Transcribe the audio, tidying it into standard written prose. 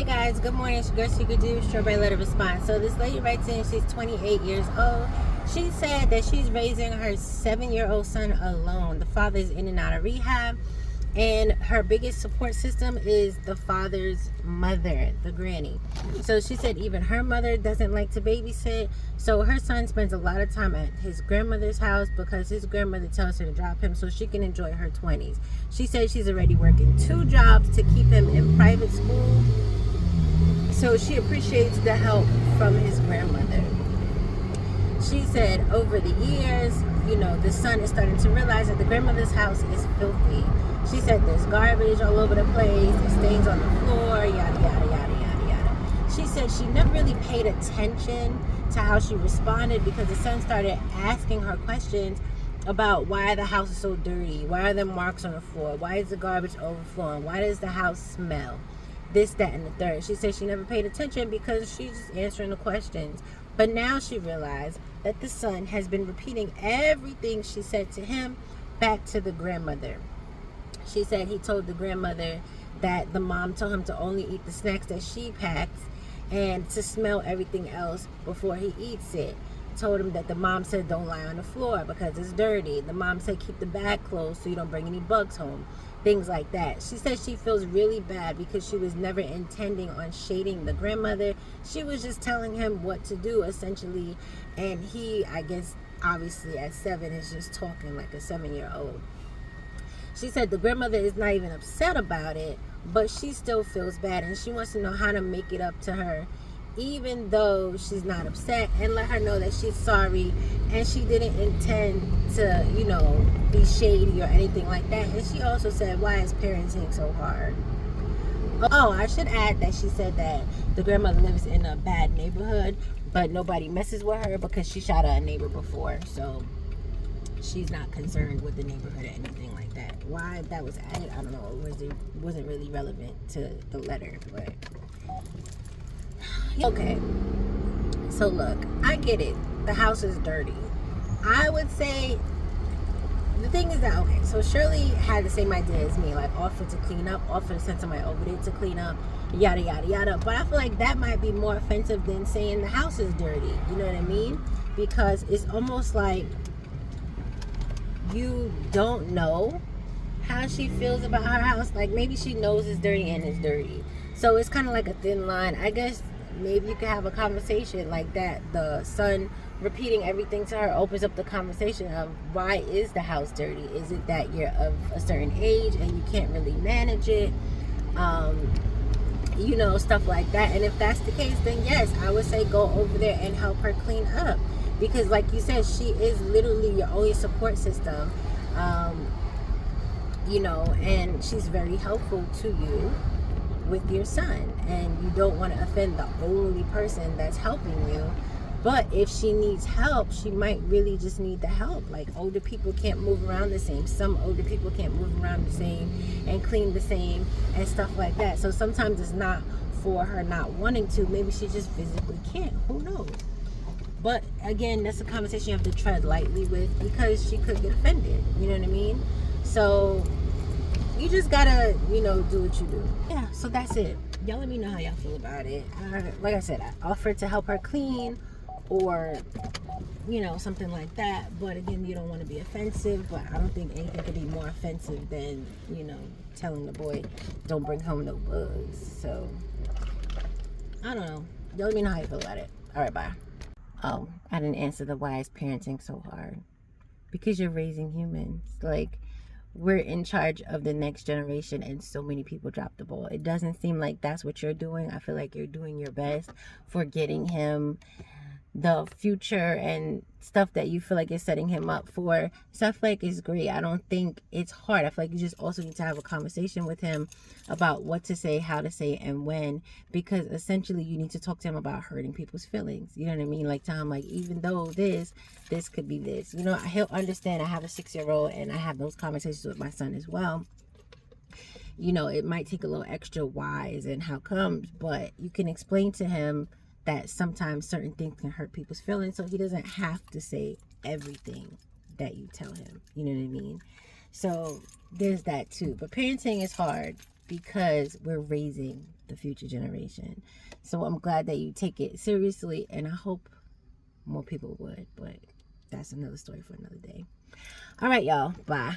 Hey guys, good morning. It's your girl SeekretD, Strawberry Letter Response. So this lady writes in, she's 28 years old. She said that she's raising her 7-year-old son alone. The father is in and out of rehab, and her biggest support system is the father's mother, the granny. So she said even her mother doesn't like to babysit, so her son spends a lot of time at his grandmother's house because his grandmother tells her to drop him so she can enjoy her 20s. She said she's already working 2 jobs to keep him in private school, so she appreciates the help from his grandmother. She said over the years, the son is starting to realize that the grandmother's house is filthy. She said there's garbage all over the place, stains on the floor, yada, yada, yada, yada, yada. She said she never really paid attention to how she responded because the son started asking her questions about why the house is so dirty, why are there marks on the floor, why is the garbage overflowing, why does the house smell, this, that, and the third. She said she never paid attention because she's just answering the questions. But now she realized that the son has been repeating everything she said to him back to the grandmother. She said he told the grandmother that the mom told him to only eat the snacks that she packs and to smell everything else before he eats it. Told him that the mom said don't lie on the floor because it's dirty. The mom said keep the bag closed so you don't bring any bugs home. Things like that. She said she feels really bad because she was never intending on shading the grandmother. She was just telling him what to do essentially, and he, I guess, obviously at 7 is just talking like a 7-year-old. She said the grandmother is not even upset about it, but she still feels bad and she wants to know how to make it up to her even though she's not upset, and let her know that she's sorry and she didn't intend to, be shady or anything like that. And she also said, why is parenting so hard? Oh, I should add that she said that the grandmother lives in a bad neighborhood, but nobody messes with her because she shot at a neighbor before, so she's not concerned with the neighborhood or anything like that. Why that was added, I don't know. It wasn't really relevant to the letter, but okay. So look, I get it. The house is dirty. I would say the thing is that, okay, so Shirley had the same idea as me, like offer to clean up, offer to send somebody over there to clean up, yada, yada, yada. But I feel like that might be more offensive than saying the house is dirty. You know what I mean? Because it's almost like you don't know how she feels about her house. Like maybe she knows it's dirty and it's dirty. So it's kind of like a thin line. I guess maybe you could have a conversation like that. The son repeating everything to her opens up the conversation of why is the house dirty? Is it that you're of a certain age and you can't really manage it? Stuff like that. And if that's the case, then yes, I would say go over there and help her clean up. Because like you said, she is literally your only support system. And she's very helpful to you with your son, and you don't want to offend the only person that's helping you. But if she needs help, she might really just need the help. Like older people can't move around the same. Some older people can't move around the same and clean the same and stuff like that. So sometimes it's not for her not wanting to. Maybe she just physically can't. Who knows? But again, that's a conversation you have to tread lightly with because she could get offended. You know what I mean? So you just gotta, do what you do. Yeah, so that's it. Y'all let me know how y'all feel about it. Like I said, I offered to help her clean or, something like that. But again, you don't want to be offensive. But I don't think anything could be more offensive than, telling the boy, don't bring home no bugs. So, I don't know. Y'all let me know how you feel about it. All right, bye. Oh, I didn't answer the why is parenting so hard. Because you're raising humans. Like, we're in charge of the next generation and so many people drop the ball. It doesn't seem like that's what you're doing. I feel like you're doing your best for getting him the future and stuff that you feel like you're setting him up for. Stuff like is great. I don't think it's hard. I feel like you just also need to have a conversation with him about what to say, how to say it, and when, because essentially you need to talk to him about hurting people's feelings. You know what I mean? Like tell him, like, even though this could be this, he'll understand. I have a 6-year-old and I have those conversations with my son as well. It might take a little extra whys and how comes, but you can explain to him that sometimes certain things can hurt people's feelings, so he doesn't have to say everything that you tell him. You know what I mean? So there's that too. But parenting is hard because we're raising the future generation. So I'm glad that you take it seriously, and I hope more people would, but that's another story for another day. All right, y'all. Bye.